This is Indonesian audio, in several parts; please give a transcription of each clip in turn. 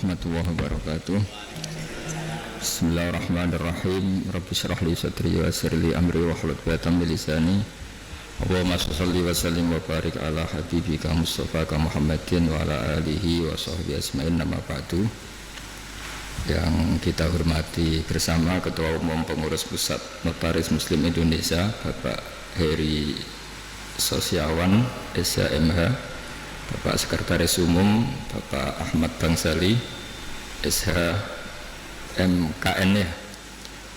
warahmatullahi wabarakatuh. Bismillahirrahmanirrahim. Rabbi shrah li sadri wa yassir li amri wahlul 'uqdatam min lisani. Allahumma shalli wa sallim wa barik ala habibika Mustafa Muhammadin wa ala alihi wa sahbihi asma'in, nama ba'du. Yang kita hormati bersama Ketua Umum Pengurus Pusat Notaris Muslim Indonesia Bapak Heri Sosiawan SHMH, Bapak Sekretaris Umum Bapak Ahmad Bangsali SHMKN ya,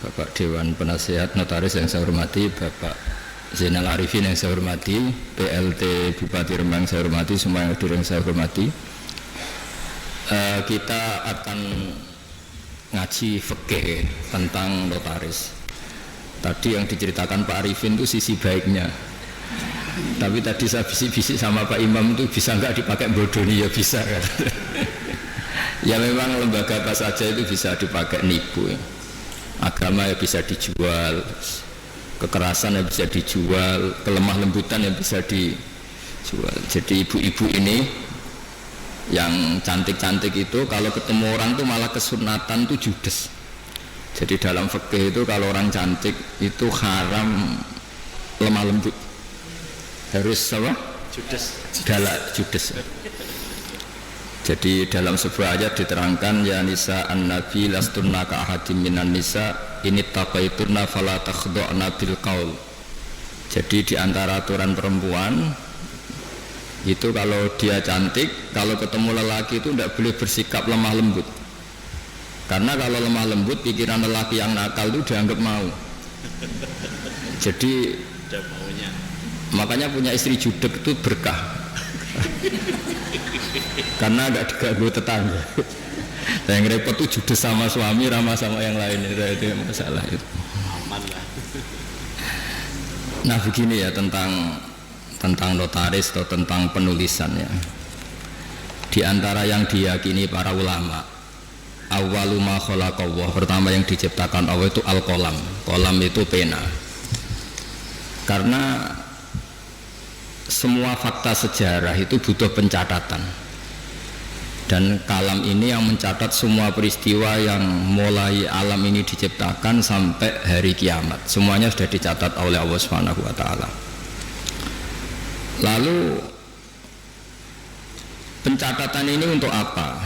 Bapak Dewan Penasehat Notaris yang saya hormati, Bapak Zainal Arifin yang saya hormati, PLT Bupati Rembang saya hormati, semua yang hadir yang saya hormati. Kita akan ngaji fikih tentang notaris. Tadi yang diceritakan Pak Arifin itu sisi baiknya, tapi tadi saya bisik-bisik sama Pak Imam itu bisa nggak dipakai bodoni, ya bisa kan. Ya memang lembaga apa saja itu bisa dipakai nipu ya. Agama ya bisa dijual, kekerasan yang bisa dijual, kelemah lembutan yang bisa dijual. Jadi ibu-ibu ini yang cantik-cantik itu kalau ketemu orang tuh malah kesunatan tuh judes. Jadi dalam fikih itu kalau orang cantik itu haram lemah lembut, harus apa? Judes. Judes. Jadi dalam sebuah ayat diterangkan, ya nisa an-nabi lastunna ka ahadim minan nisa ini taqaitunna fala takhda'na bil qaul. Jadi di antara aturan perempuan itu kalau dia cantik, kalau ketemu lelaki itu tidak boleh bersikap lemah lembut. Karena kalau lemah lembut, pikiran lelaki yang nakal itu dianggap mau. Jadi makanya punya istri judek itu berkah. Karena agak diganggu tetangga. Yang repot tuh judes sama suami, ramah sama yang lain, itu masalah itu. Aman lah. Nah begini ya tentang notaris atau tentang penulisan ya. Di antara yang diyakini para ulama, awwalu ma khalaqallah, pertama yang diciptakan Allah itu al-qalam. Qalam itu pena. Karena semua fakta sejarah itu butuh pencatatan. Dan kalam ini yang mencatat semua peristiwa yang mulai alam ini diciptakan sampai hari kiamat. Semuanya sudah dicatat oleh Allah Subhanahu wa taala. Lalu pencatatan ini untuk apa?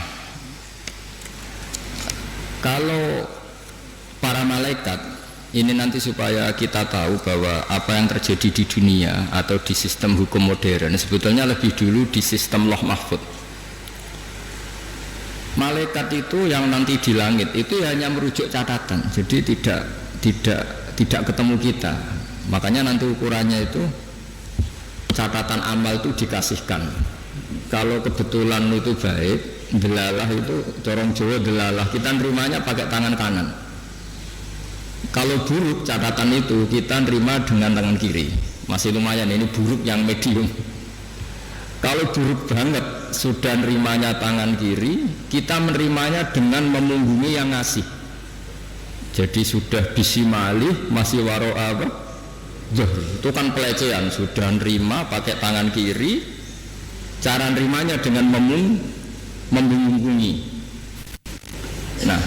Kalau para malaikat ini nanti supaya kita tahu bahwa apa yang terjadi di dunia atau di sistem hukum modern sebetulnya lebih dulu di sistem Lauh Mahfuz. Malaikat itu yang nanti di langit itu hanya merujuk catatan, jadi tidak ketemu kita. Makanya nanti ukurannya itu catatan amal itu dikasihkan. Kalau kebetulan itu baik, delalah itu corong Jawa delalah, kita nerimanya pakai tangan kanan. Kalau buruk catatan itu kita nerima dengan tangan kiri, masih lumayan, ini buruk yang medium. Kalau buruk banget sudah nerimanya tangan kiri, kita menerimanya dengan memunggungi yang ngasih. Jadi sudah disimali masih waro apa? Itu kan pelecehan. Sudah nerima pakai tangan kiri, cara nerimanya dengan memunggungi. Nah,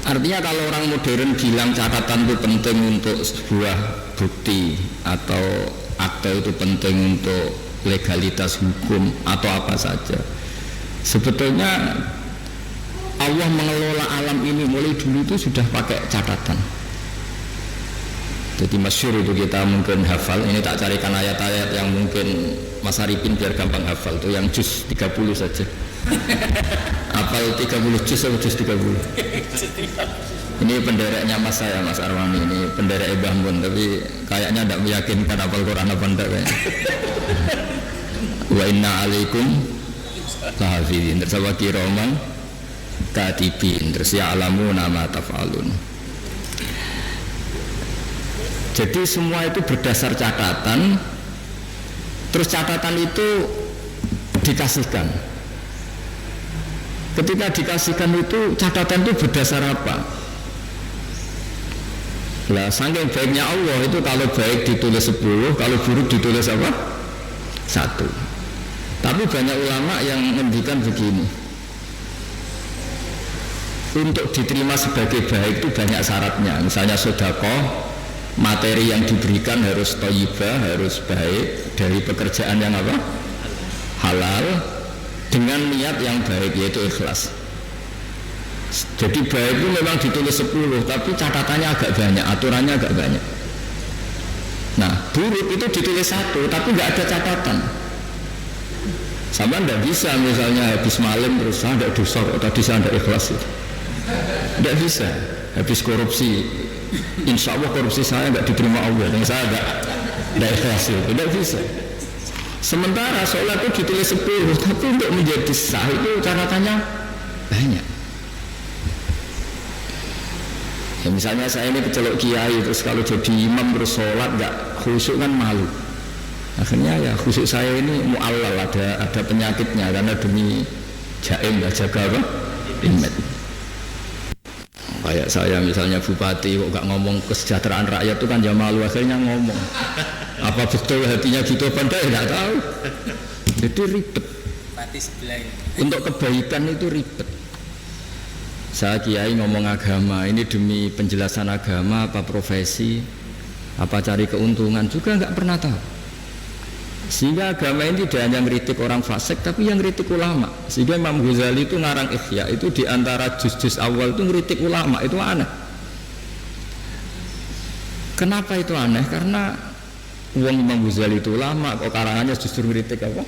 artinya kalau orang modern bilang catatan itu penting untuk sebuah bukti atau akte itu penting untuk legalitas hukum atau apa saja, sebetulnya Allah mengelola alam ini mulai dulu itu sudah pakai catatan. Jadi masyhur itu kita mungkin hafal, ini tak carikan ayat-ayat yang mungkin Mas Arifin biar gampang hafal tuh, yang juz 30 saja. Hafal 30 juz atau juz 30? Ini pendereknya Mas saya, Mas Arwani, ini penderek Mbah Mun, tapi kayaknya tidak meyakinkan hafal Quran apa enggak kayaknya. Wa inna alaikum lahafidhin, tersama kiroman katibin, terus ya'lamu nama taf'alun. Jadi semua itu berdasar catatan. Terus catatan itu dikasihkan. Ketika dikasihkan itu catatan itu berdasar apa? Lah saking baiknya Allah itu kalau baik ditulis 10, kalau buruk ditulis apa? 1. Tapi banyak ulama yang menghentikan begini. untuk diterima sebagai baik itu banyak syaratnya. Misalnya sedekah, materi yang diberikan harus thayyibah, harus baik, dari pekerjaan yang apa? Halal, dengan niat yang baik, yaitu ikhlas. Jadi baik itu memang ditulis 10, tapi catatannya agak banyak, aturannya agak banyak. Nah, buruk itu ditulis 1, tapi nggak ada catatan. Sama nggak bisa misalnya habis malam terus saya tidak dosa, tadi saya tidak ikhlas itu. Tidak bisa. Habis korupsi, insya Allah korupsi saya nggak diterima Allah, dan saya nggak ikhlas itu. Tidak bisa. Sementara sholat itu ditulis 10, tapi untuk menjadi sah itu catatannya banyak. Ya, misalnya saya ini kecelok kiai, terus kalau jadi imam terus sholat nggak khusyuk kan malu. Akhirnya ya khusyuk saya ini mu'allal, ada penyakitnya karena demi jaim, jaga apa? Imam. Kayak saya misalnya bupati kok nggak ngomong kesejahteraan rakyat itu kan ya malu, akhirnya ngomong. Apa betul hatinya gitu apa enggak? Nggak tahu. Jadi ribet. Untuk kebaikan itu ribet. Saya kiai ngomong agama ini demi penjelasan agama apa profesi apa cari keuntungan juga nggak pernah tahu. Sehingga agama ini tidak hanya ngeritik orang fasik tapi yang ngeritik ulama. Sehingga Imam Ghazali itu ngarang Ihya itu diantara juz-juz awal itu ngeritik ulama, itu aneh. Kenapa itu aneh? Karena uang Imam Ghazali itu ulama, kok karangannya justru ngeritik apa?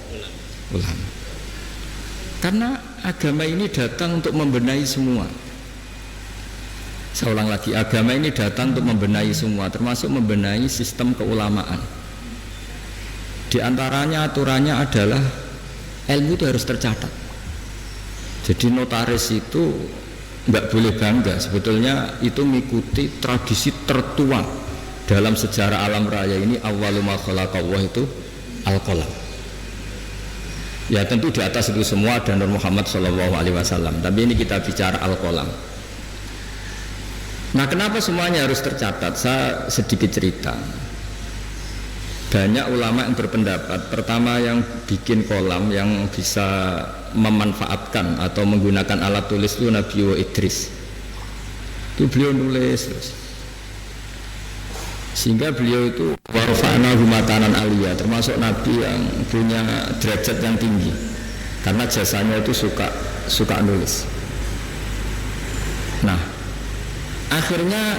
Ulama. Karena agama ini datang untuk membenahi semua. Saya ulang lagi, agama ini datang untuk membenahi semua, termasuk membenahi sistem keulamaan. Di antaranya aturannya adalah ilmu itu harus tercatat. Jadi notaris itu nggak boleh bangga, sebetulnya itu mengikuti tradisi tertua dalam sejarah alam raya ini. Awwalu ma khalaqallahu itu al-qalam. Ya tentu di atas itu semua ada Nur Muhammad SAW, tapi ini kita bicara al-qalam. Nah, kenapa semuanya harus tercatat? Saya sedikit cerita. Banyak ulama yang berpendapat, pertama yang bikin kolam yang bisa memanfaatkan atau menggunakan alat tulis itu Nabi Idris. Itu beliau nulis terus. Sehingga beliau itu warfa'na humatanan aliyah, termasuk Nabi yang punya derajat yang tinggi karena jasanya itu suka nulis. Nah, akhirnya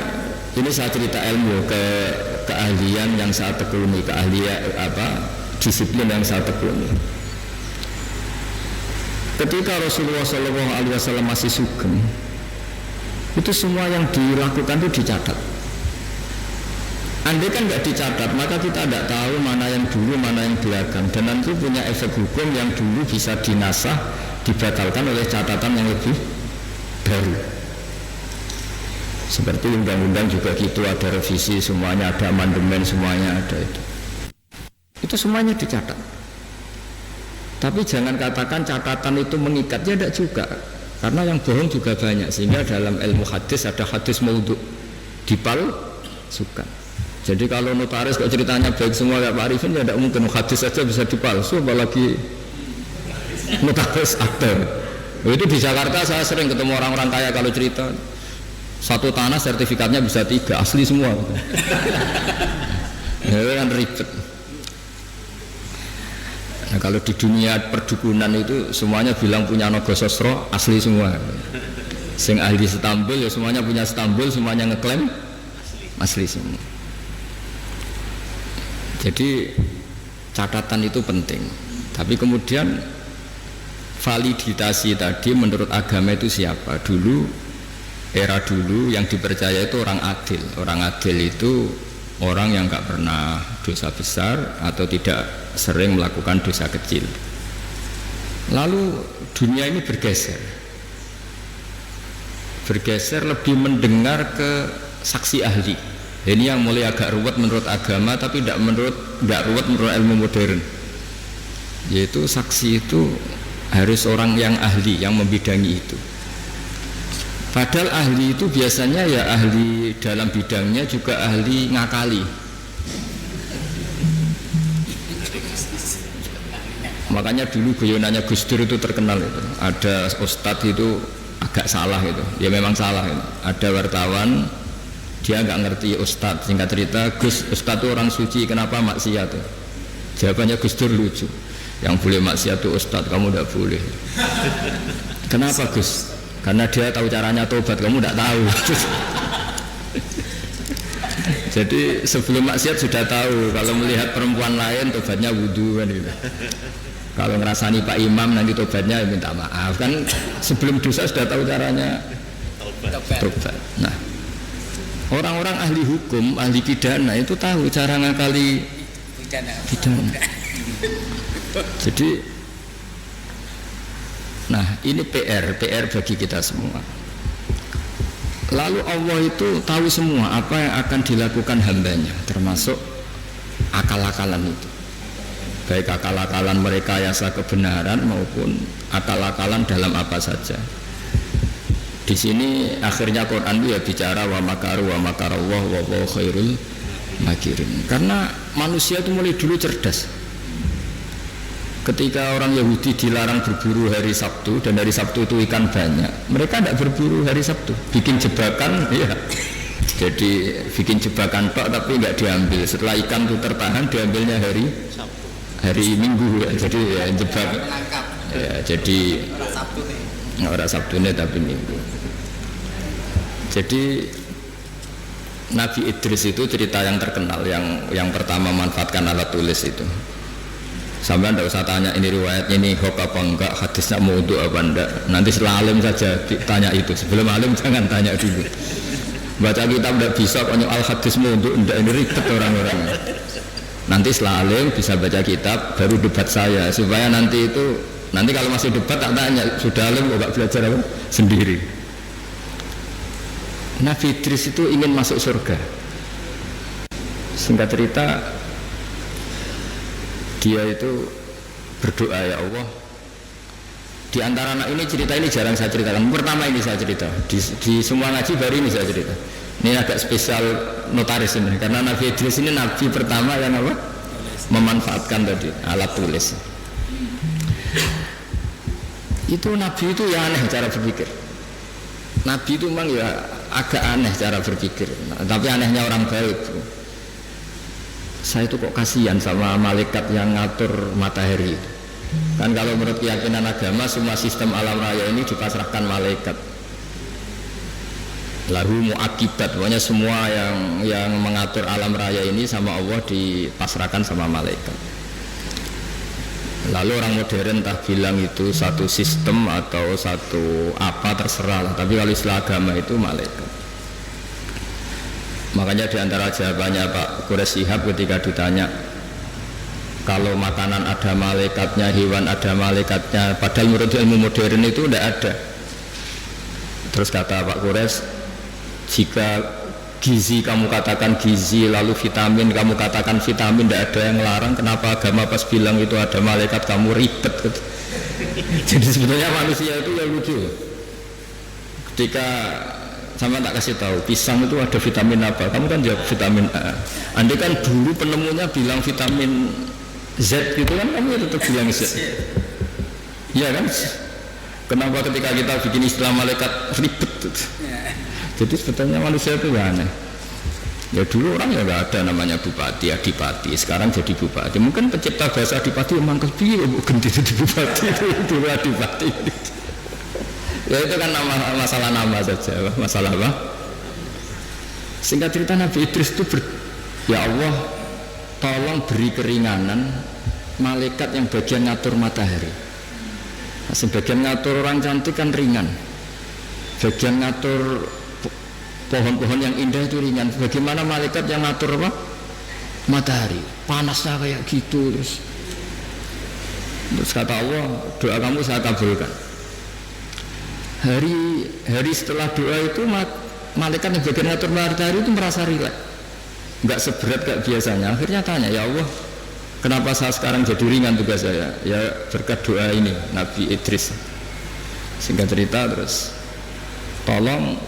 ini saya cerita ilmu keahlian yang saya tekuni, keahlian disiplin yang saya tekuni. Ketika Rasulullah SAW masih sugeng, itu semua yang dilakukan itu dicatat. Andai kan nggak dicatat, maka kita tidak tahu mana yang dulu, mana yang belakang, dan nanti punya efek hukum yang dulu bisa dinasah, dibatalkan oleh catatan yang lebih baru. Seperti undang-undang juga gitu, ada revisi, semuanya ada amandemen, semuanya ada itu. Itu semuanya dicatat. Tapi jangan katakan catatan itu mengikat, ya tidak juga, karena yang bohong juga banyak. Sehingga dalam ilmu hadis ada hadis maudhu, dipalsukan. Jadi kalau notaris kok ceritanya baik semua kayak Pak Arifin, ya tidak mungkin hadis saja bisa dipalsu, apalagi notaris aktor. Itu di Jakarta saya sering ketemu orang-orang kaya kalau cerita satu tanah sertifikatnya bisa 3, asli semua. Ya kan ribet. Nah, kalau di dunia perdukunan itu semuanya bilang punya Nogo Sosro, asli semua. Sing ahli Stambul ya semuanya punya Stambul, semuanya ngeklaim asli semua. Jadi catatan itu penting. Tapi kemudian validitasi tadi menurut agama itu siapa? Dulu, era dulu yang dipercaya itu orang adil. Orang adil itu orang yang nggak pernah dosa besar atau tidak sering melakukan dosa kecil. Lalu dunia ini bergeser lebih mendengar ke saksi ahli. Ini yang mulai agak ruwet menurut agama, tapi nggak ruwet menurut ilmu modern. Yaitu saksi itu harus orang yang ahli, yang membidangi itu. Padahal ahli itu biasanya ya ahli dalam bidangnya, juga ahli ngakali. Makanya dulu guyonannya Gus Dur itu terkenal itu. Ada ustadz itu agak salah gitu. Ya memang salah gitu. Ada wartawan dia nggak ngerti ustadz, singkat cerita, Gus, ustadz itu orang suci, kenapa maksiat tuh? Jawabannya Gus Dur lucu, yang boleh maksiat tuh ustadz, kamu tidak boleh. Kenapa Gus? Karena dia tahu caranya tobat, kamu tidak tahu. Jadi sebelum maksiat sudah tahu, kalau melihat perempuan lain tobatnya wudhu kan gitu. Kalau ngerasani Pak Imam nanti tobatnya minta maaf kan, sebelum dosa sudah tahu caranya tobat. Nah, orang-orang ahli hukum, ahli pidana itu tahu cara ngakali pidana. Jadi, nah ini PR bagi kita semua. Lalu Allah itu tahu semua apa yang akan dilakukan hambanya, termasuk akal-akalan itu. Baik akal-akalan merekayasa kebenaran maupun akal-akalan dalam apa saja. Di sini akhirnya Quran itu ya bicara wa makaru wa makarallah wa huwa khairul makirin. Karena manusia itu mulai dulu cerdas. Ketika orang Yahudi dilarang berburu hari Sabtu dan hari Sabtu itu ikan banyak, mereka tidak berburu hari Sabtu, bikin jebakan, ya. Jadi bikin jebakan tok tapi nggak diambil. Setelah ikan itu tertahan, diambilnya hari Minggu, ya. Jadi ya, jebak, ya, jadi orang Sabtu ini tapi Minggu. Jadi Nabi Idris itu cerita yang terkenal, yang pertama manfaatkan alat tulis itu. Sampai anda usah tanya ini riwayatnya ini hoax apa enggak, hadisnya maudhu apa enggak. Nanti setelah alim saja tanya itu. Sebelum alim jangan tanya dulu. Baca kitab tidak bisa konyol al hadis maudhu enggak, ini ribet orang-orang. Nanti setelah alim bisa baca kitab baru debat saya, supaya nanti kalau masih debat tak tanya sudah alim kok enggak belajar apa sendiri. Nabi Idris itu ingin masuk surga. Singkat cerita, dia itu berdoa, ya Allah, di antara anak ini cerita ini jarang saya ceritakan. Pertama ini saya cerita di semua ngaji baru ini saya cerita. Ini agak spesial notaris ini, karena Nabi Idris ini nabi pertama yang apa? Memanfaatkan tadi alat tulis. Itu nabi itu ya aneh cara berpikir. Nabi itu memang ya agak aneh cara berpikir. Nah, tapi anehnya orang baik. Saya itu kok kasihan sama malaikat yang ngatur matahari. Kan kalau menurut keyakinan agama semua sistem alam raya ini dipasrahkan malaikat. Lahu muakibat, pokoknya semua yang mengatur alam raya ini sama Allah dipasrahkan sama malaikat. Lalu orang modern entah bilang itu satu sistem atau satu apa terserah lah. Tapi kalau istilah agama itu malaikat. Makanya diantara jawabannya Pak Quraisy Shihab ketika ditanya kalau makanan ada malaikatnya, hewan ada malaikatnya, padahal menurut ilmu modern itu tidak ada. Terus kata Pak Quraisy, jika gizi kamu katakan gizi, lalu vitamin kamu katakan vitamin, tidak ada yang melarang, kenapa agama pas bilang itu ada malaikat kamu ribet gitu. Jadi sebetulnya manusia itu yang lucu. Ketika sama tak kasih tahu, pisang itu ada vitamin apa? Kamu kan jawab vitamin A. Andai kan dulu penemunya bilang vitamin Z gitu kan, kamu tetap bilang Z. Iya kan? Kenapa ketika kita bikin istilah malaikat ribet? Jadi sebetulnya manusia itu aneh. Ya dulu orang ya nggak ada namanya bupati, adipati. Sekarang jadi bupati. Mungkin pencipta bahasa adipati emang kepiye ganti jadi bupati itu dulu adipati. Ya itu kan masalah nama saja, masalah apa? Singkat cerita Nabi Idris itu ya Allah, tolong beri keringanan malaikat yang bagian ngatur matahari. Nah, sebagian ngatur orang cantik kan ringan, bagian ngatur pohon-pohon yang indah itu ringan. Bagaimana malaikat yang ngatur apa? Matahari, panasnya kayak gitu. Terus kata Allah, doa kamu saya kabulkan. Hari setelah doa itu malaikat yang bagian ngatur matahari itu merasa rileks, nggak seberat kayak biasanya. Akhirnya tanya, ya Allah, kenapa saya sekarang jadi ringan tugas saya? Ya berkat doa ini Nabi Idris. Singkat cerita terus, tolong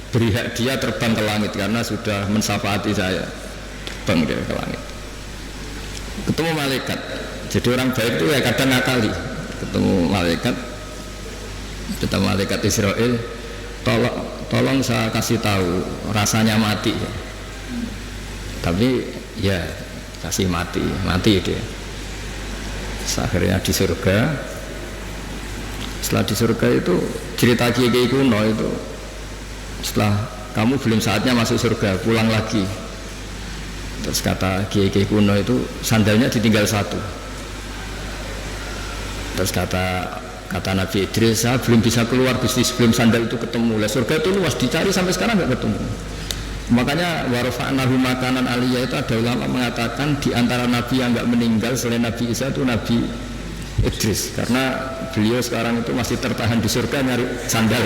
beri hak dia terbang ke langit karena sudah mensyafaati saya. Terbang dia ke langit. Ketemu malaikat. Jadi orang baik itu ya kadang ngakali. Ketemu malaikat. Kata malaikat Israel, tolong saya kasih tahu rasanya mati. Tapi ya kasih mati dia. Akhirnya di surga. Setelah di surga itu cerita kiai kuno itu, setelah kamu belum saatnya masuk surga, pulang lagi. Terus kata kiai kuno itu, sandalnya ditinggal satu. Terus kata Nabi Idris, saya belum bisa keluar Gusti sebelum sandal itu ketemu. Lah surga itu luas, dicari sampai sekarang nggak ketemu. Makanya warfa'nahu makanan aliyah itu ada ulama mengatakan di antara nabi yang nggak meninggal selain Nabi Isa itu Nabi Idris, karena beliau sekarang itu masih tertahan di surga nyari sandal.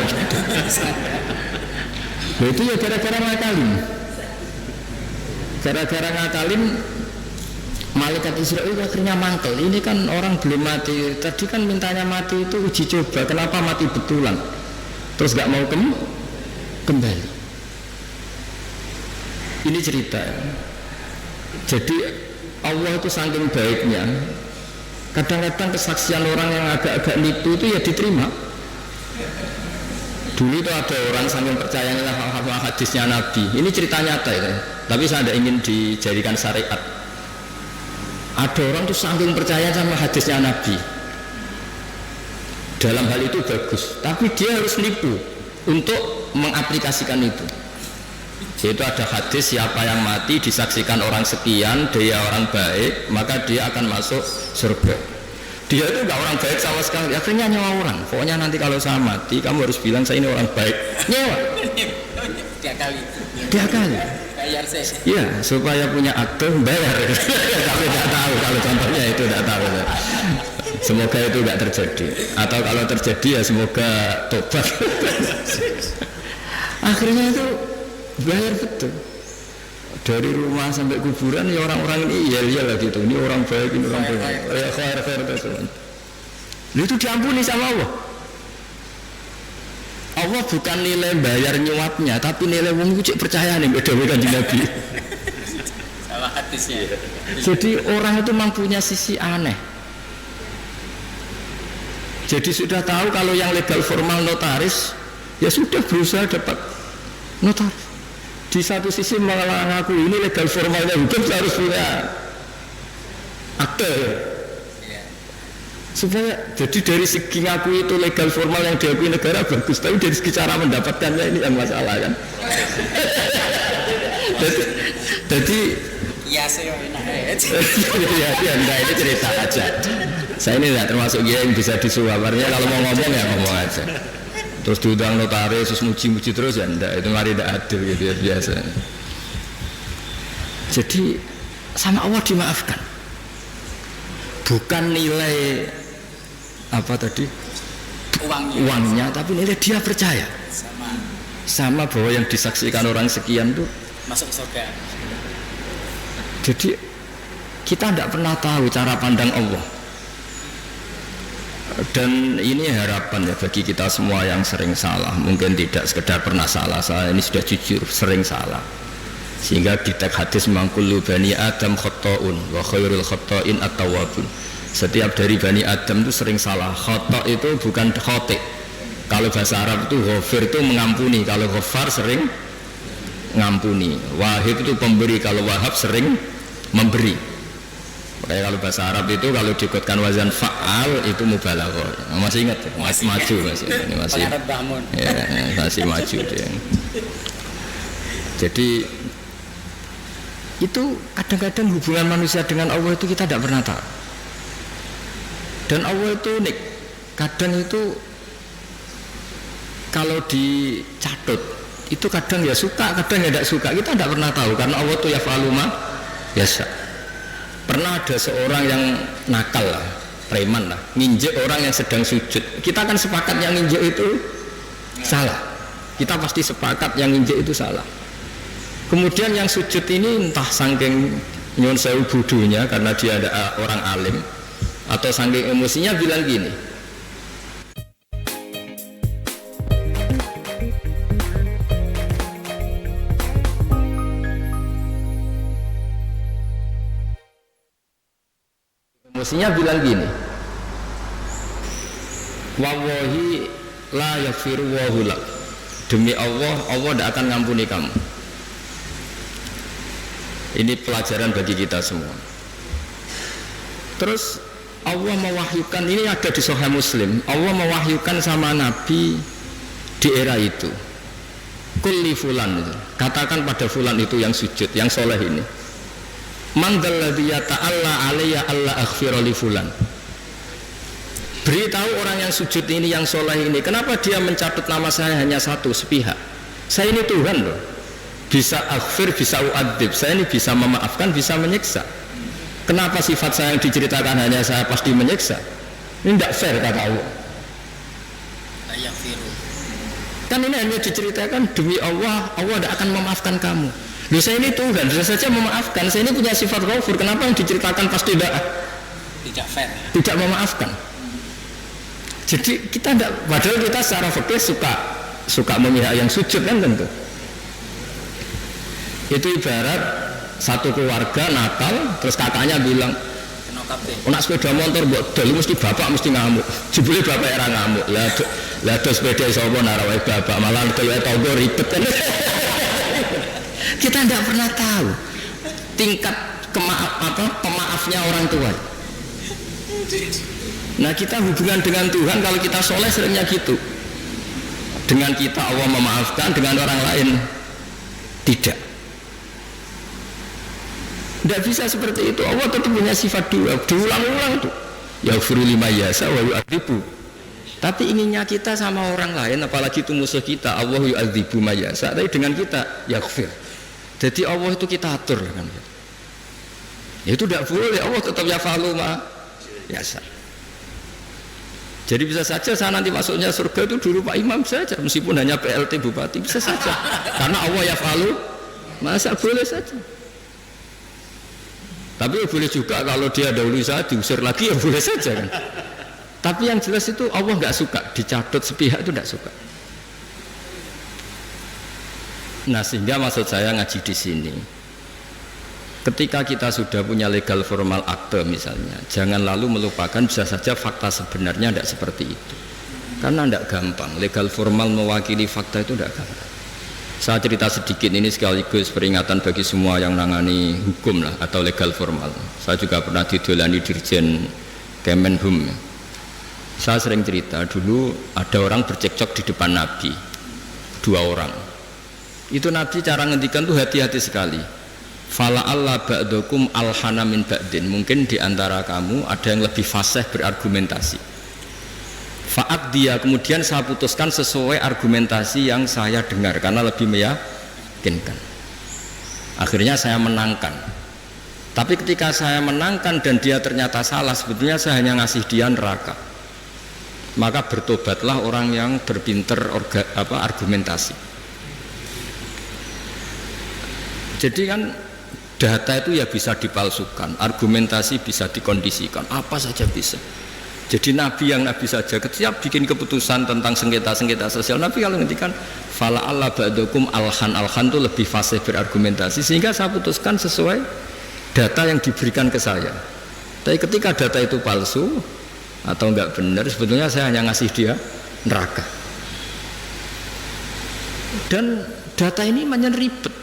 Nah, itu ya gara-gara ngakalin malaikat Israel akhirnya mangkel. Ini kan orang belum mati, tadi kan mintanya mati itu uji coba, kenapa mati betulan terus gak mau kembali. Ini cerita ya. Jadi Allah itu saking baiknya, kadang-kadang kesaksian orang yang agak-agak nipu itu ya diterima. Dulu itu ada orang saking percayanya hadisnya Nabi. Ini cerita nyata itu, tapi saya tidak ingin dijadikan syariat. Ada orang tuh saking percaya sama hadisnya Nabi, dalam hal itu bagus, tapi dia harus nipu untuk mengaplikasikan itu. Yaitu ada hadis, siapa yang mati disaksikan orang sekian, dia orang baik, maka dia akan masuk surga. Dia itu enggak orang baik sama sekali, akhirnya nyewa orang. Pokoknya nanti kalau saya mati, kamu harus bilang saya ini orang baik. Nyewa. Dia kali. Iya, supaya punya akte bayar. Tapi tidak tahu kalau contohnya itu tidak tahu. Semoga itu tidak terjadi. Atau kalau terjadi ya semoga tobat. Akhirnya itu bayar betul. Dari rumah sampai kuburan ya orang-orang ini iya lah gitu. Ini orang baik, ini orang baik. Ya khair tersebut. Itu diampuni sama Allah. Allah bukan nilai bayar nyuapnya, tapi nilai wong itu percaya nih beda Kanjeng Nabi. Salah hadisnya. Jadi orang itu mempunyai sisi aneh. Jadi sudah tahu kalau yang legal formal notaris, ya sudah berusaha dapat notaris. Di satu sisi mengaku ini legal formalnya hukum harus punya akte. Supaya jadi dari segi ngaku itu legal formal yang diakui negara bagus, tapi dari segi cara mendapatkannya ini yang masalah kan. Jadi ya ini cerita aja. Saya ini tidak termasuk dia yang bisa disuap. Artinya kalau mau ngomong ya ngomong aja. Terus diundang notaris, terus muji-muji terus ya enggak, itu mari tidak adil gitu ya biasa. Jadi sama Allah dimaafkan. Bukan nilai apa tadi uangnya, tapi nilai dia percaya sama bahwa yang disaksikan orang sekian tuh masuk surga. Jadi kita tidak pernah tahu cara pandang Allah, dan ini harapan ya bagi kita semua yang sering salah. Mungkin tidak sekedar pernah salah, saya ini sudah jujur sering salah, sehingga di teks hadis mangkulu bani Adam khotoun wa khairul khotoin at-tawwabun. Setiap dari Bani Adam itu sering salah. Khotok itu bukan khotik. Kalau bahasa Arab itu ghafir itu mengampuni. Kalau ghafar sering ngampuni. Wahib itu pemberi. Kalau wahab sering memberi. Makanya kalau bahasa Arab itu kalau diikutkan wazan fa'al itu mubalaghah. Masih ingat ya? Masih maju masih. Ya, masih maju dia. Jadi itu kadang-kadang hubungan manusia dengan Allah itu kita tidak pernah tahu. Dan Allah itu unik, kadang itu kalau dicatut itu kadang ya suka, kadang ya tidak suka. Kita tidak pernah tahu karena Allah itu yaf'alu ma yasha. Pernah ada seorang yang nakal lah, preman lah, nginjek orang yang sedang sujud. Kita kan sepakat yang nginjek itu salah. Kita pasti sepakat yang nginjek itu salah. Kemudian yang sujud ini entah saking nyuwun sewu bodohnya karena dia ada orang alim, atau saking emosinya bilang gini, wallahi la yaghfiru wa lak. Demi Allah, Allah tidak akan ngampuni kamu. Ini pelajaran bagi kita semua. Terus Allah mewahyukan, ini ada di Sahih Muslim, Allah mewahyukan sama Nabi di era itu. Kulli fulan, katakan pada fulan itu yang sujud, yang soleh ini. Man dzalladzi yata'alla alayya alla aghfira li fulan. Beritahu orang yang sujud ini, yang soleh ini, kenapa dia mencatat nama saya hanya satu, sepihak. Saya ini Tuhan loh, bisa aghfir, bisa u'adzib, saya ini bisa memaafkan, bisa menyiksa. Kenapa sifat saya yang diceritakan hanya saya pasti menyiksa? Ini tidak fair kata Allah. Kan ini hanya diceritakan demi Allah, Allah tidak akan memaafkan kamu. Loh, saya ini Tuhan, saya saja memaafkan, saya ini punya sifat ghafur, kenapa yang diceritakan pasti tidak fair, tidak memaafkan? Jadi kita tidak, padahal kita secara fikih suka memihak yang sujud kan tentu. Itu ibarat satu keluarga nakal, terus kakaknya bilang, nak sepeda motor buat dulu mesti bapak mesti ngamuk, jebule bapak era ngamuk, lah sepeda sopo narawai bapak malah kayak togo ribet kan. Kita tidak pernah tahu tingkat pemaafnya orang tua. Nah kita hubungan dengan Tuhan kalau kita soleh seringnya gitu. Dengan kita Allah memaafkan, dengan orang lain tidak. Tidak bisa seperti itu. Allah tetap punya sifat dua, diulang-ulang itu. Yaghfiru liman yasha wa yu'adzibu. Tapi inginnya kita sama orang lain, apalagi itu musuh kita, Allah yu'adzibu man yasha. Tapi dengan kita yaghfir. Jadi Allah itu kita atur kan. Ya itu tidak boleh. Allah tetap yaf'alu ma yasha. Jadi bisa saja saya nanti masuknya surga itu dulu Pak Imam saja, meskipun hanya PLT Bupati, bisa saja. Karena Allah yaf'alu masa boleh saja. Tapi boleh juga kalau dia dahulu saya diusir lagi, ya boleh saja kan. Tapi yang jelas itu Allah nggak suka dicatat sepihak, itu nggak suka. Nah sehingga maksud saya ngaji di sini, ketika kita sudah punya legal formal akte misalnya, jangan lalu melupakan bisa saja fakta sebenarnya tidak seperti itu. Karena tidak gampang, legal formal mewakili fakta itu tidak gampang. Saya cerita sedikit ini sekaligus peringatan bagi semua yang nangani hukum lah atau legal formal. Saya juga pernah didolani Dirjen Kemenhum. Saya sering cerita dulu ada orang bercekcok di depan Nabi, 2 orang. Itu Nabi cara ngendikan tuh hati-hati sekali. Fala Allah ba'dukum alhana min ba'din. Mungkin di antara kamu ada yang lebih fasih berargumentasi. Fa'ad dia, kemudian saya putuskan sesuai argumentasi yang saya dengar karena lebih meyakinkan. Akhirnya saya menangkan. Tapi ketika saya menangkan dan dia ternyata salah, sebetulnya saya hanya ngasih dia neraka. Maka bertobatlah orang yang berpinter argumentasi. Jadi kan data itu ya bisa dipalsukan, argumentasi bisa dikondisikan, apa saja bisa. Jadi Nabi yang Nabi saja ketika bikin keputusan tentang sengketa-sengketa sosial, Nabi kalau ngendikan fala Allah ba'dukum alhan itu lebih fasih berargumentasi, sehingga saya putuskan sesuai data yang diberikan ke saya. Tapi ketika data itu palsu atau enggak benar, sebetulnya saya hanya ngasih dia neraka. Dan data ini banyak ribet.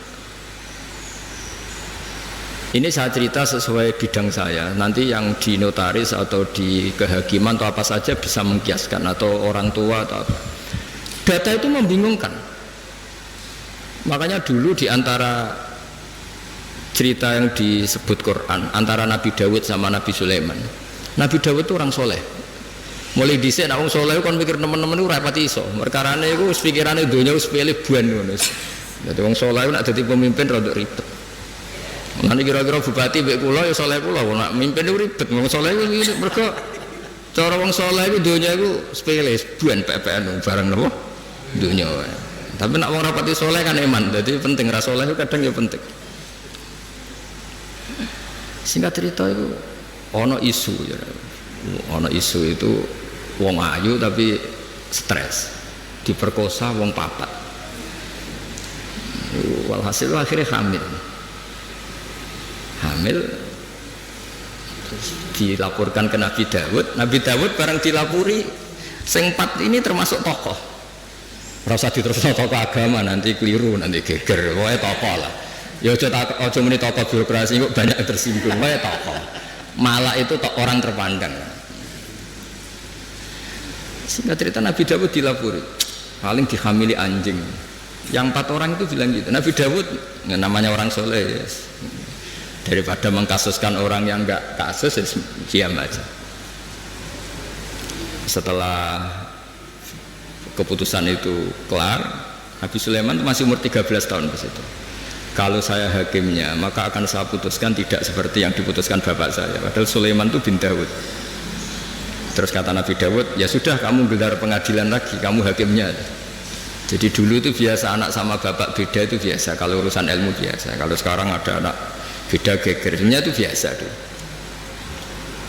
Ini saya cerita sesuai bidang saya. Nanti yang di notaris atau di kehakiman atau apa saja bisa mengkiaskan, atau orang tua atau apa. Data itu membingungkan. Makanya dulu di antara cerita yang disebut Quran antara Nabi Dawud sama Nabi Sulaiman. Nabi Dawud itu orang soleh. Mulai dhisik nek wong soleh kon mikir teman-teman itu rapati iso. Perkarane iku pikirane donya wis pilih buan ngono. Dadi wong soleh nek dadi pemimpin rada ribet. Nanti kira-kira bupati mbek kula ya saleh kula nak mimpin niku ribet. Wong saleh iku mergo cara wong saleh iku donya iku sepele, buan PPN barang napa donya wae. Tapi nak wong rapati saleh kan iman. Dadi penting ra saleh itu kadang ya penting. Singkat cerita itu ana isu ya. Ana isu itu wong ayu tapi stres. Diperkosa wong 4. Walhasil akhirnya hamil terus dilaporkan ke Nabi Dawud. Nabi Dawud barang dilapuri Sing 4 ini termasuk tokoh. Ora usah diterusno tokoh agama nanti keliru, nanti geger. Wae tokoh lah. Ya aja muni tokoh birokrasi kok banyak tersinggung. Wae tokoh. Malah itu orang terpandang. Singkat cerita Nabi Dawud dilapuri paling dihamili anjing. Yang 4 orang itu bilang gitu. Nabi Dawud namanya orang soleh, yes. Daripada mengkasuskan orang yang enggak kasus, ya diam aja. Setelah keputusan itu kelar, Nabi Sulaiman masih umur 13 tahun ke situ. Kalau saya hakimnya, maka akan saya putuskan tidak seperti yang diputuskan bapak saya. Padahal Sulaiman itu bin Dawud. Terus kata Nabi Dawud, ya sudah kamu gelar pengadilan lagi, kamu hakimnya. Jadi dulu itu biasa anak sama bapak beda itu biasa. Kalau urusan ilmu biasa. Kalau sekarang ada anak beda gegernya itu biasa tuh.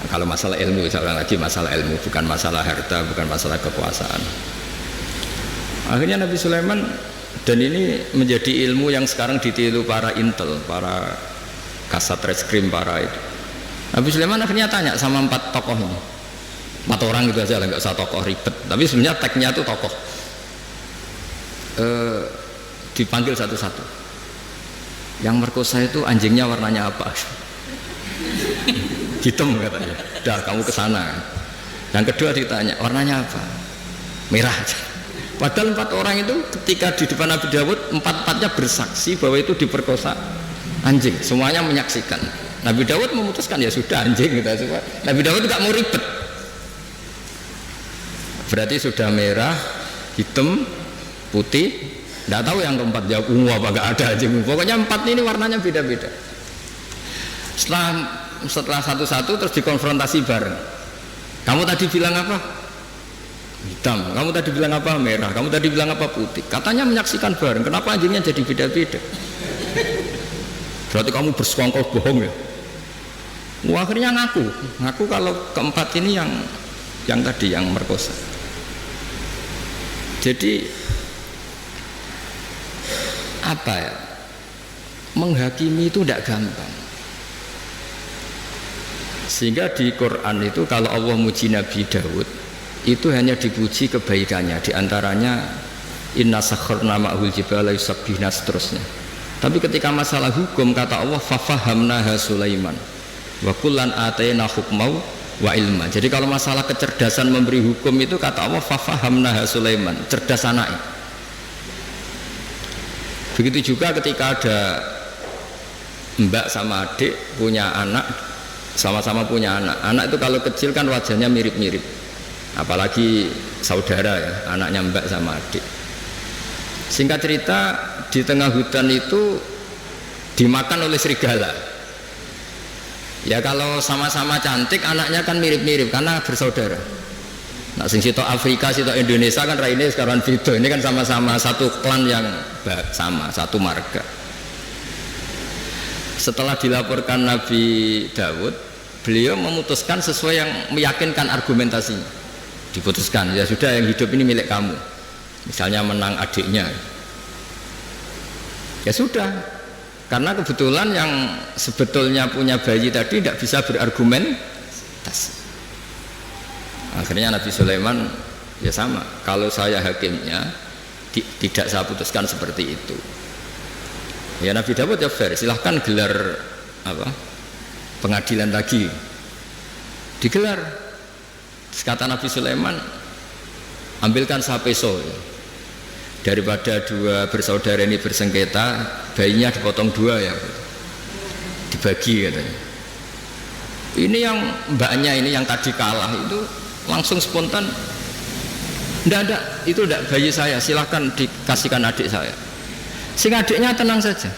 Kalau masalah ilmu, misalnya lagi masalah ilmu, bukan masalah harta, bukan masalah kekuasaan. Akhirnya Nabi Sulaiman, dan ini menjadi ilmu yang sekarang ditiru para intel, para kasat reskrim, para itu. Nabi Sulaiman akhirnya tanya sama 4 tokoh ini, 4 orang gitu aja lah, nggak usah tokoh ribet. Tapi sebenarnya tagnya itu tokoh. Dipanggil satu-satu. Yang merkosa itu anjingnya warnanya apa? Hitam katanya. Dah kamu ke sana. Yang kedua ditanya, warnanya apa? Merah. Padahal 4 orang itu ketika di depan Nabi Dawud, 4-4-nya bersaksi bahwa itu diperkosa anjing. Semuanya menyaksikan. Nabi Dawud memutuskan ya sudah anjing gitu. Nabi Dawud nggak mau ribet. Berarti sudah merah, hitam, putih. Nggak tahu yang keempat jawab ungu apa nggak ada anjing. Pokoknya 4 ini warnanya beda-beda. Setelah satu-satu terus dikonfrontasi bareng. Kamu tadi bilang apa? Hitam. Kamu tadi bilang apa? Merah. Kamu tadi bilang apa? Putih. Katanya menyaksikan bareng. Kenapa anjingnya jadi beda-beda? Berarti kamu bersekongkol bohong ya? Akhirnya ngaku kalau keempat ini yang tadi yang merkosa. Jadi apa ya? Menghakimi itu tidak gampang. Sehingga di Quran itu kalau Allah muji Nabi Dawud itu hanya dipuji kebaikannya, diantaranya inna sakharna ma'hul jibala yusabbihna seterusnya. Tapi ketika masalah hukum kata Allah fafahamnaha Sulaiman wa kullan atayna hukmau wa ilma. Jadi kalau masalah kecerdasan memberi hukum itu kata Allah fafahamnaha Sulaiman, cerdas anaknya. Begitu juga ketika ada mbak sama adik punya anak, sama-sama punya anak itu kalau kecil kan wajahnya mirip-mirip, apalagi saudara ya, anaknya mbak sama adik. Singkat cerita di tengah hutan itu dimakan oleh serigala. Ya kalau sama-sama cantik anaknya kan mirip-mirip karena bersaudara. Nah sing sitok Afrika, sitok Indonesia kan raine sekarang beda. Ini kan sama-sama satu klan yang sama, satu marga. Setelah dilaporkan Nabi Dawud, beliau memutuskan sesuai yang meyakinkan argumentasinya. Diputuskan, ya sudah yang hidup ini milik kamu. Misalnya menang adiknya. Ya sudah, karena kebetulan yang sebetulnya punya bayi tadi tidak bisa berargumentasi. Akhirnya Nabi Sulaiman ya sama, kalau saya hakimnya tidak saya putuskan seperti itu. Ya Nabi Dawud ya fair, silahkan gelar apa pengadilan lagi, digelar. Terus kata Nabi Sulaiman, ambilkan sapeso ya. Daripada 2 bersaudara ini bersengketa, bayinya dipotong 2 ya, dibagi katanya. Ini yang mbaknya ini yang tadi kalah itu langsung spontan, tidak, itu tidak bayi saya, silahkan dikasihkan adik saya. Sing adiknya tenang saja.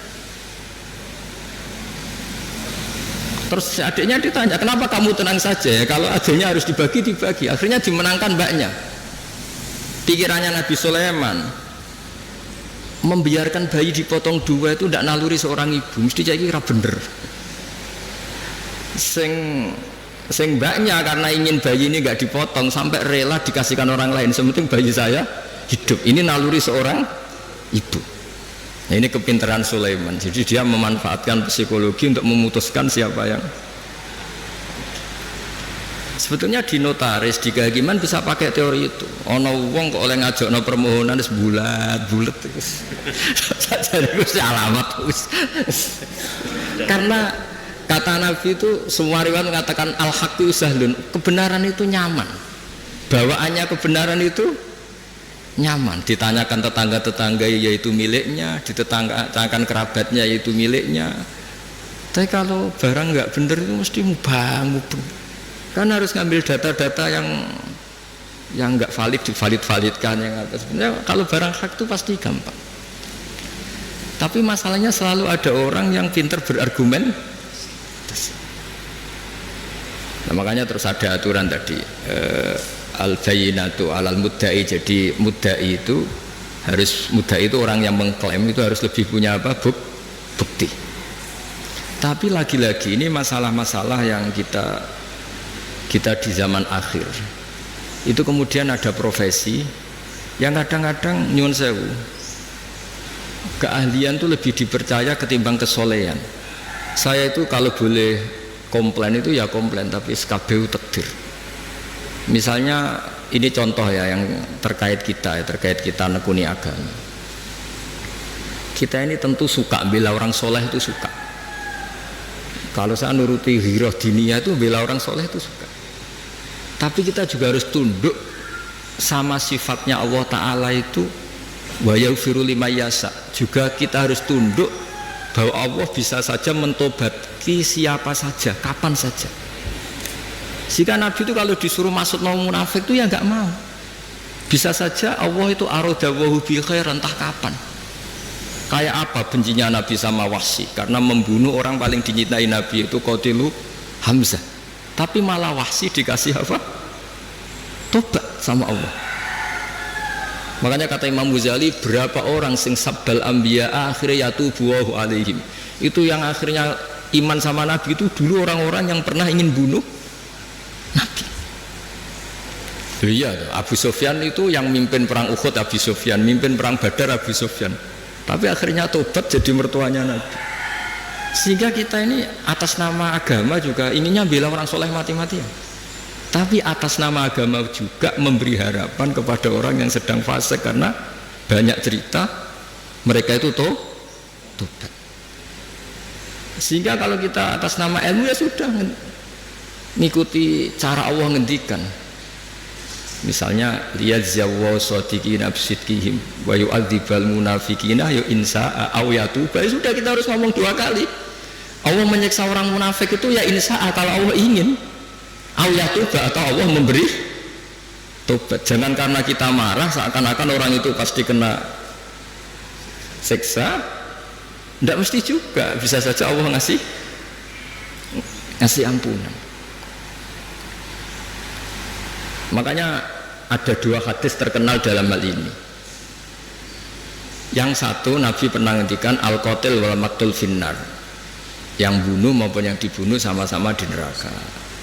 Terus adiknya ditanya, kenapa kamu tenang saja ya? Kalau adiknya harus dibagi. Akhirnya dimenangkan mbaknya. Pikirannya Nabi Sulaiman, membiarkan bayi dipotong 2 itu tidak naluri seorang ibu, mesti jadi kira bener. Sing mbaknya karena ingin bayi ini nggak dipotong sampai rela dikasihkan orang lain, sementing bayi saya hidup. Ini naluri seorang ibu. Nah, ini kepintaran Sulaiman. Jadi dia memanfaatkan psikologi untuk memutuskan siapa yang. Sebetulnya di notaris, di kehakiman bisa pakai teori itu. Ono wong kok oleh ngajakno permohonan wis bulat wis. Sajane wis alamat wis. Karena kata Nabi itu semua riwayat mengatakan al-haqqu sahlun, kebenaran itu nyaman. Bawaannya kebenaran itu nyaman. Ditanyakan tetangga-tetangga yaitu miliknya, ditanyakan kerabatnya yaitu miliknya. Tapi kalau barang nggak bener itu mesti mubang. Kan harus ngambil data-data yang nggak valid divalid-validkan yang atas. Sebenarnya kalau barang hak itu pasti gampang. Tapi masalahnya selalu ada orang yang pintar berargumen. Nah, makanya terus ada aturan tadi al-bayyinatu alal mudda'i. Jadi mudda'i itu orang yang mengklaim itu harus lebih punya apa? Bukti. Tapi lagi-lagi ini masalah-masalah yang kita di zaman akhir itu kemudian ada profesi yang kadang-kadang nyuwun sewu keahlian itu lebih dipercaya ketimbang kesolehan. Saya itu kalau boleh komplain itu ya komplain, tapi SKBU takdir. Misalnya ini contoh ya yang terkait kita nekuni agama. Kita ini tentu suka bela orang soleh itu suka. Kalau saya nuruti ghirah diniyah itu bela orang soleh itu suka. Tapi kita juga harus tunduk sama sifatnya Allah Ta'ala itu wa yaghfiru liman yasha. Juga kita harus tunduk bahwa Allah bisa saja mentobati siapa saja, kapan saja. Jika Nabi itu kalau disuruh masuk nama munafik itu ya nggak mau. Bisa saja Allah itu aradawahu bi khair entah kapan. Kayak apa bencinya Nabi sama Wahsy karena membunuh orang paling dicintai Nabi itu Qatilu Hamzah. Tapi malah Wahsy dikasih apa? Tobat sama Allah. Makanya kata Imam Ghazali, berapa orang sing sabbal anbiya akhirnya yatubu alaihim. Itu yang akhirnya iman sama Nabi itu dulu orang-orang yang pernah ingin bunuh Nabi. Iya, Abu Sufyan itu yang mimpin perang Uhud Abu Sufyan, mimpin perang Badar Abu Sufyan. Tapi akhirnya tobat jadi mertuanya Nabi. Sehingga kita ini atas nama agama juga inginnya bela orang soleh mati-matian. Tapi atas nama agama juga memberi harapan kepada orang yang sedang fasik karena banyak cerita mereka itu tobat. Sehingga kalau kita atas nama ilmu ya sudah mengikuti cara Allah ngendikan. Misalnya liyadzawwa shadiqina bisidqihim wa yu'adzibal munafiqina ya insa'a aw yatuba. Sudah kita harus ngomong 2 kali. Allah menyiksa orang munafik itu ya insa'a kalau Allah ingin, aw yatuba atau Allah memberi tobat. Jangan karena kita marah seakan-akan orang itu pasti kena siksa. Tidak mesti juga, bisa saja Allah ngasih ampunan. Makanya ada 2 hadis terkenal dalam hal ini. Yang satu Nabi pernah ngendikan al-qatil wal maqtul finnar. Yang bunuh maupun yang dibunuh sama-sama di neraka.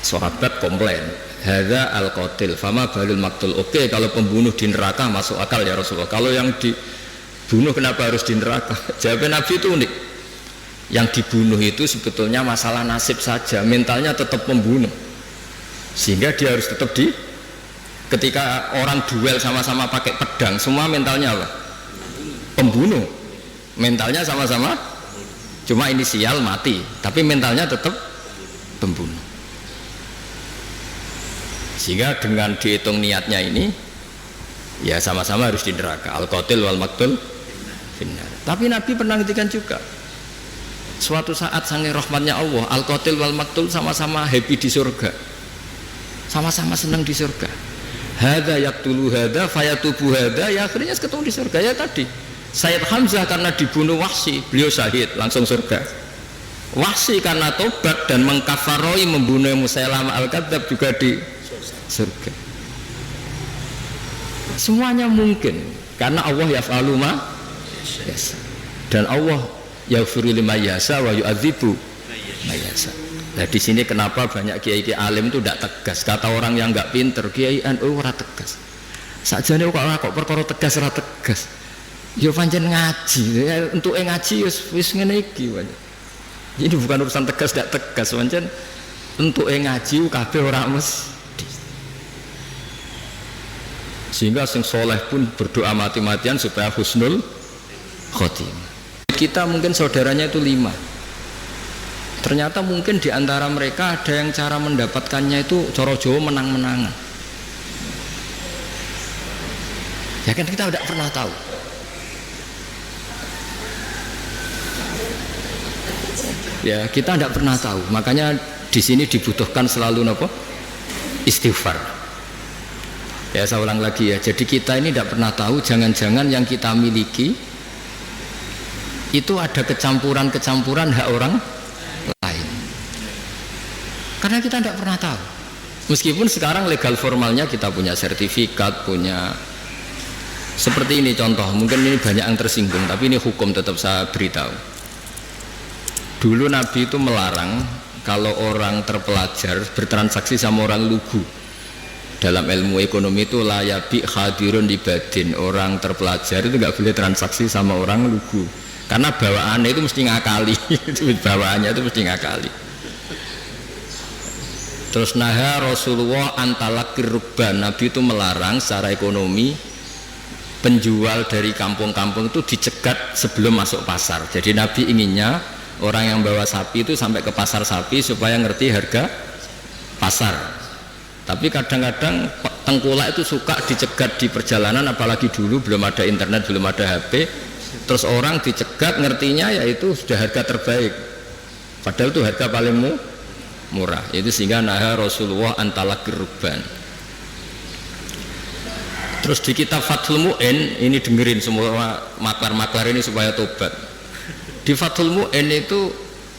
Sahabat komplain, hadza al-qatil fama balul maqtul. Oke, kalau pembunuh di neraka masuk akal ya Rasulullah. Kalau yang dibunuh kenapa harus di neraka? Jawab Nabi itu unik. Yang dibunuh itu sebetulnya masalah nasib saja, mentalnya tetap pembunuh. Sehingga dia harus tetap ketika orang duel sama-sama pakai pedang, semua mentalnya apa? Pembunuh. Mentalnya sama-sama, cuma inisial mati, tapi mentalnya tetap pembunuh. Sehingga dengan dihitung niatnya ini, ya sama-sama harus di neraka. Al-qatil wal maqtul finnar. Tapi Nabi pernah ngendikan juga, suatu saat saking rahmatnya Allah, al-qatil wal maqtul sama-sama happy di surga, sama-sama senang di surga. Hadza yaqtulu hadza fayatubu hadza, ya akhirnya ketemu di surga. Ya tadi Sayyid Hamzah karena dibunuh Wahsy, beliau syahid langsung surga. Wahsy karena tobat dan mengkafaroi membunuh Musailamah al-Kadzdzab juga di surga. Semuanya mungkin karena Allah yaf'alu ma yasha. Dan Allah yaghfiru liman yasha wa yu'adzibu man yasha. Nah di sini kenapa banyak kiai-kiai alim itu tidak tegas. Kata orang yang nggak pinter, kiai NU ora tegas. Sakjane kok perkara tegas ora tegas. Ya pancen ngaji, ya untuk ngaji wis ngene iki wae. Ini bukan urusan tegas tidak tegas, pancen untuk ngaji kabeh ora mesti. Sehingga sing soleh pun berdoa mati-matian supaya husnul khotimah. Kita mungkin saudaranya itu 5. Ternyata mungkin di antara mereka ada yang cara mendapatkannya itu coro Jawa menang-menangan. Ya kan kita tidak pernah tahu. Ya kita tidak pernah tahu. Makanya di sini dibutuhkan selalu apa? Istighfar. Ya saya ulang lagi ya. Jadi kita ini tidak pernah tahu. Jangan-jangan yang kita miliki itu ada kecampuran-kecampuran hak orang lain. Karena kita tidak pernah tahu. Meskipun sekarang legal formalnya kita punya sertifikat, punya seperti ini contoh. Mungkin ini banyak yang tersinggung, tapi ini hukum tetap saya beritahu. Dulu Nabi itu melarang kalau orang terpelajar bertransaksi sama orang lugu. Dalam ilmu ekonomi itu layabi hadirun libadin. Orang terpelajar itu nggak boleh transaksi sama orang lugu. Karena bawaannya itu mesti ngakali. Bawaannya itu mesti ngakali. Terus naha Rasulullah antalakir rukban. Nabi itu melarang secara ekonomi penjual dari kampung-kampung itu dicegat sebelum masuk pasar. Jadi Nabi inginnya orang yang bawa sapi itu sampai ke pasar sapi supaya ngerti harga pasar. Tapi kadang-kadang tengkulak itu suka dicegat di perjalanan, apalagi dulu belum ada internet, belum ada HP. Terus orang dicegat ngertinya yaitu sudah harga terbaik. Padahal itu harga paling murah. Itu sehingga naha Rasulullah antalakir rukban. Terus di kitab Fathul Mu'in, ini dengerin semua maklar-maklar ini supaya tobat. Di Fathul Mu'in itu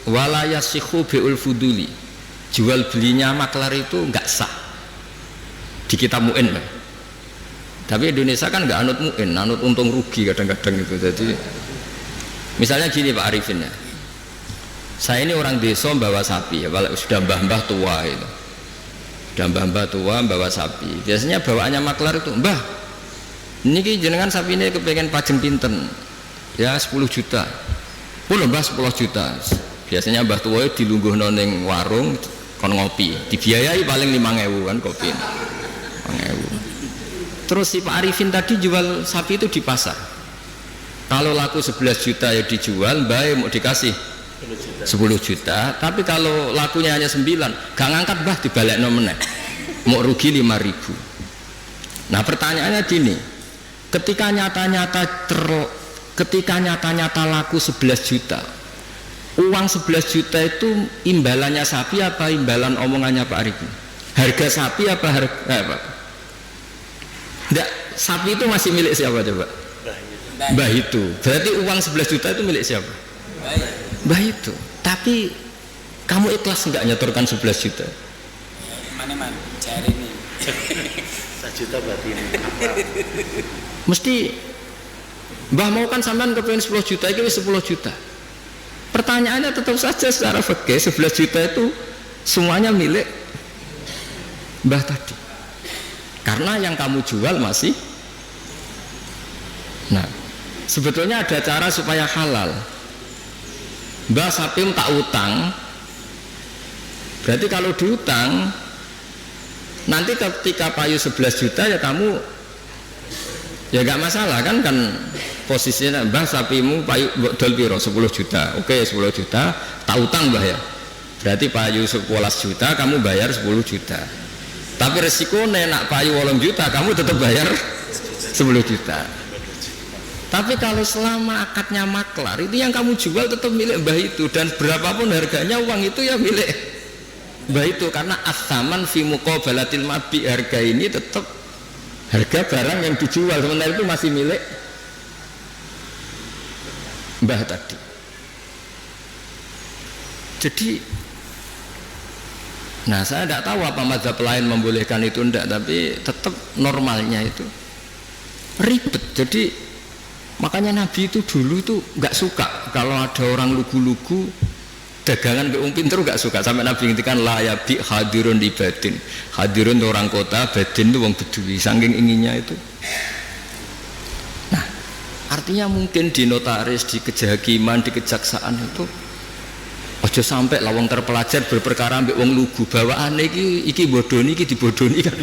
walayasihu bi'ul fuduli, jual belinya maklar itu enggak sah di kitab Mu'in. Tapi Indonesia kan enggak anut Mu'in, anut untung rugi kadang-kadang itu. Jadi misalnya gini Pak Arifin ya, saya ini orang desa bawa sapi ya, sudah mbah-mbah tua itu, sudah mbah-mbah tua bawa sapi. Biasanya bawaannya maklar itu, mbah ini jenengan sapi ini kepengen pajeng pinten ya 10 juta. Puluh mbah 10 juta. Biasanya mbah tua itu dilungguhno ning warung kon ngopi, dibiayai paling 5.000 kan kopi. 5.000. Terus si Pak Arifin tadi jual sapi itu di pasar. Kalau laku 11 juta ya dijual, mbah mau dikasih 10 juta. Tapi kalau lakunya hanya 9, gak ngangkat mbah dibalekno meneh. Mau rugi 5.000. Nah, pertanyaannya gini. Ketika nyata-nyata laku 11 juta, uang 11 juta itu imbalannya sapi apa imbalan omongannya Pak Arifin? Harga sapi apa harga apa? Enggak, sapi itu masih milik siapa coba? Mbah itu. Berarti uang 11 juta itu milik siapa? Mbah itu. Tapi kamu ikhlas enggak nyetorkan 11 juta? Mana cari ini. 1 juta berarti ini. Mesti mbah mau kan sampean kepengen 10 juta, ini 10 juta. Pertanyaannya tetap saja secara fikih 11 juta itu semuanya milik mbah tadi. Karena yang kamu jual masih. Nah, sebetulnya ada cara supaya halal. Mbah sapi tak utang. Berarti kalau diutang nanti ketika payu 11 juta ya kamu ya gak masalah kan posisinya mbah sapimu payu dol piro 10 juta. Oke 10 juta tak utang mbah ya. Berarti payu 11 juta kamu bayar 10 juta. Tapi resiko nak payu 8 juta kamu tetap bayar 10 juta. Tapi kalau selama akadnya maklar itu yang kamu jual tetap milik mbah itu, dan berapapun harganya uang itu ya milik mbah itu, karena as-saman fi muqabalatil mabi, harga ini tetap harga barang yang dijual, sementara itu masih milik mbah tadi. Jadi nah saya tidak tahu apa mazhab lain membolehkan itu enggak, tapi tetap normalnya itu ribet. Jadi makanya Nabi itu dulu itu nggak suka kalau ada orang lugu-lugu dagangan ke pinter, nggak suka. Sampai Nabi ngintikan la yabi hadirun di badin. Hadirun itu orang kota, badin itu orang bedui, saking inginnya itu. Nah artinya mungkin di notaris, di kejahakiman, di kejaksaan itu Ojo sampai lawang terpelajar berperkara ambek wong lugu bawaane iki bodoni iki dibodoni kan.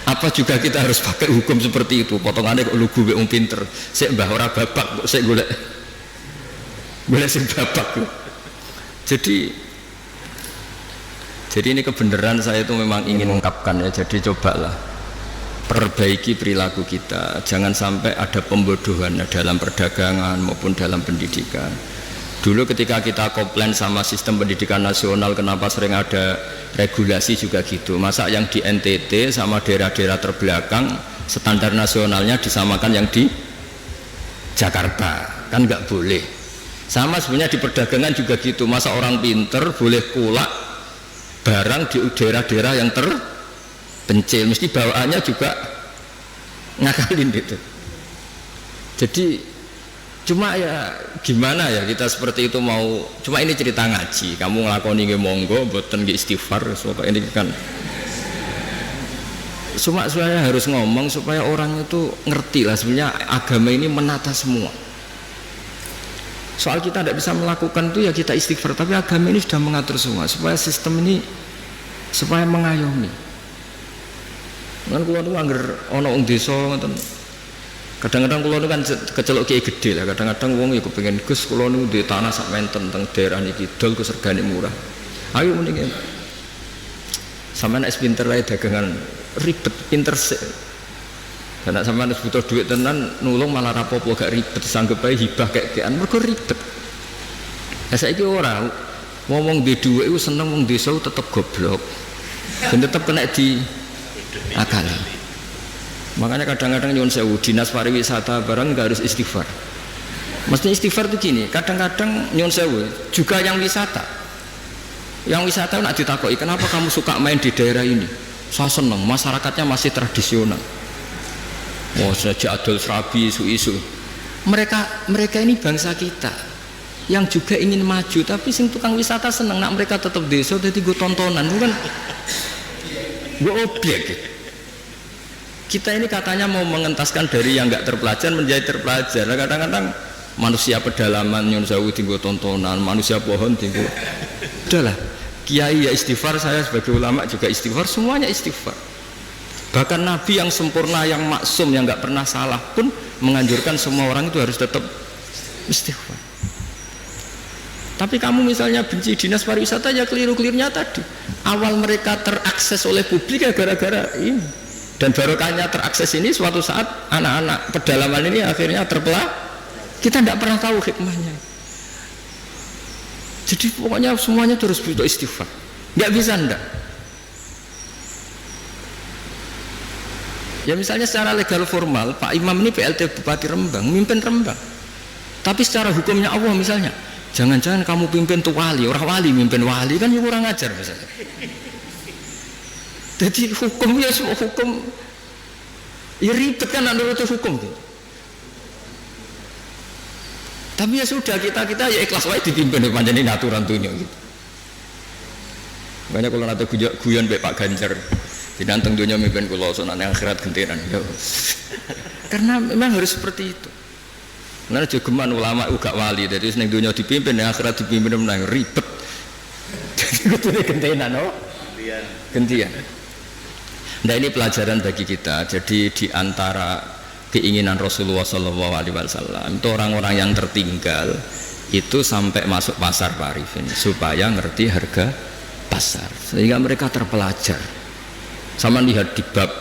Apa juga kita harus pakai hukum seperti itu? Potongane kok lugu mbek wong pinter. Sik mbah ora babak kok sik golek sing babak. Jadi ini kebenaran saya itu memang ingin mengungkapkan ya. Jadi cobalah perbaiki perilaku kita. Jangan sampai ada pembodohan dalam perdagangan maupun dalam pendidikan. Dulu ketika kita komplain sama sistem pendidikan nasional kenapa sering ada regulasi juga gitu. Masa yang di NTT sama daerah-daerah terbelakang standar nasionalnya disamakan yang di Jakarta, kan nggak boleh. Sama sebenarnya di perdagangan juga gitu. Masa orang pinter boleh kulak barang di daerah-daerah yang terpencil, mesti bawaannya juga ngakalin gitu. Jadi cuma ya gimana ya kita seperti itu mau, cuma ini cerita ngaji, kamu ngelakoni nge monggo boten nge istighfar, soalnya ini kan cuma saya harus ngomong supaya orang itu ngerti lah sebenarnya agama ini menata semua. Soal kita tidak bisa melakukan itu ya kita istighfar, tapi agama ini sudah mengatur semua supaya sistem ini supaya mengayomi. Kan kula niku angger ana wong desa ngoten. Kadang-kadang kula kan kecelok kiai gede lah, kadang-kadang wong ya kepengin Gus kula niku duwe tanah sak menten teng daerah niki dol ku regane murah. Ayo mending sampean es pinter ae dagangan ribet pinter sik. Karena sampean wis butuh duit tenan nulung malah rapopo gak ribet sanggep ae hibah kek-kekan mergo ribet. Lah saiki ora ngomong di dhuwit iku seneng wong desa tetep goblok. Dan tetep kena di akal. Makanya kadang-kadang nyuwun sewu dinas pariwisata barang nggak harus istighfar. Mesti istighfar itu gini, kadang-kadang nyuwun sewu juga yang wisata. Yang wisata nak ditakoki, kenapa kamu suka main di daerah ini? Saya seneng, masyarakatnya masih tradisional. Oh, sejak adol serabi isu-isu. Mereka ini bangsa kita yang juga ingin maju, tapi sing tukang wisata seneng nak mereka tetap desa jadi gue tontonan, bukan gue objek. Kita ini katanya mau mengentaskan dari yang nggak terpelajar menjadi terpelajar. Kadang-kadang manusia pedalaman nyun sewu tinggal tontonan, manusia pohon tinggal. Udahlah, kiai ya istighfar, saya sebagai ulama juga istighfar, semuanya istighfar. Bahkan Nabi yang sempurna, yang maksum, yang nggak pernah salah pun menganjurkan semua orang itu harus tetap istighfar. Tapi kamu misalnya benci dinas pariwisata ya keliru-kelirnya tadi. Awal mereka terakses oleh publik ya gara-gara ini. Dan barokahnya terakses ini suatu saat anak-anak pedalaman ini akhirnya terbelah. Kita tidak pernah tahu hikmahnya. Jadi pokoknya semuanya terus butuh istighfar. Nggak bisa ndak. Ya misalnya secara legal formal Pak Imam ini PLT Bupati Rembang, mimpin Rembang. Tapi secara hukumnya Allah misalnya, jangan-jangan kamu pimpin tuh wali, orang wali mimpin wali kan ya kurang ajar misalnya. Jadi hukumnya semua hukum ya ribet kan menurut hukum gitu. Tapi ya sudah kita ya ikhlas wae dipimpin panjenengan ini aturan dunia gitu. Makanya kalau nanti guyon mbek Pak Ganjar dinanteng dunia mimpin kula sonane akhirat gentenan ya. Karena memang harus seperti itu. Karena jogeman ulama uga wali, jadi seneng dunia dipimpin ya akhirat dipimpin menang ribet. Jadi kudune gentenan oh. Gantian. Nah ini pelajaran bagi kita. Jadi di antara keinginan Rasulullah SAW itu orang-orang yang tertinggal itu sampai masuk pasar Pak Arifin supaya ngerti harga pasar sehingga mereka terpelajar. Sama lihat di bab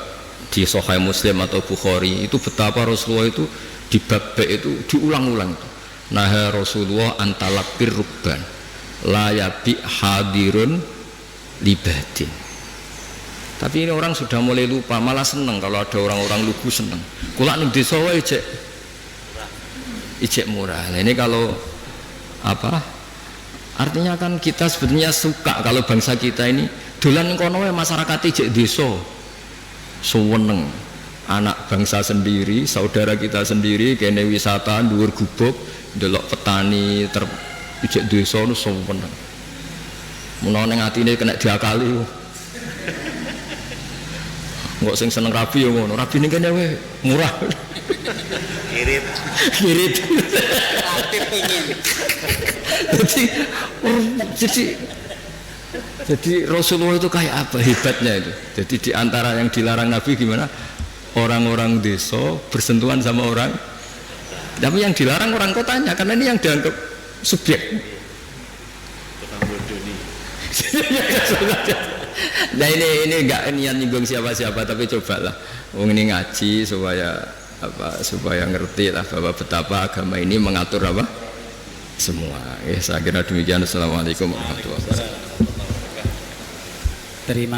di Sahih Muslim atau Bukhari itu betapa Rasulullah itu di bab B itu diulang-ulang. Nah Rasulullah antalakir rubban la yabi hadirun libadin. Tapi ini orang sudah mulai lupa, malah seneng kalau ada orang-orang lugu seneng. Kulak ning desa wae ijek murah. Nah, ini kalau apa? Artinya kan kita sebetulnya suka kalau bangsa kita ini dolan ning kono wae masyarakat ijek desa. Seneng. Anak bangsa sendiri, saudara kita sendiri kene wisata dhuwur gubuk, ndelok petani ijek desa nu seneng. Menawa ning atine kena diakali. Nggak sing seneng rabi ya ngono. Rabi ini kan ya murah. Irit. Irit. Aktif ingin. Jadi Rasulullah itu kayak apa hebatnya itu. Jadi di antara yang dilarang Nabi gimana? Orang-orang desa bersentuhan sama orang. Tapi yang dilarang orang kotanya karena ini yang dianggap subjek. Tukang bodoh nih. Nah ini enggak niat nyinggung siapa-siapa tapi cobalah ini ngaji supaya ngerti lah bahwa betapa agama ini mengatur apa semua. Saya kira demikian. Assalamualaikum warahmatullahi wabarakatuh. Terima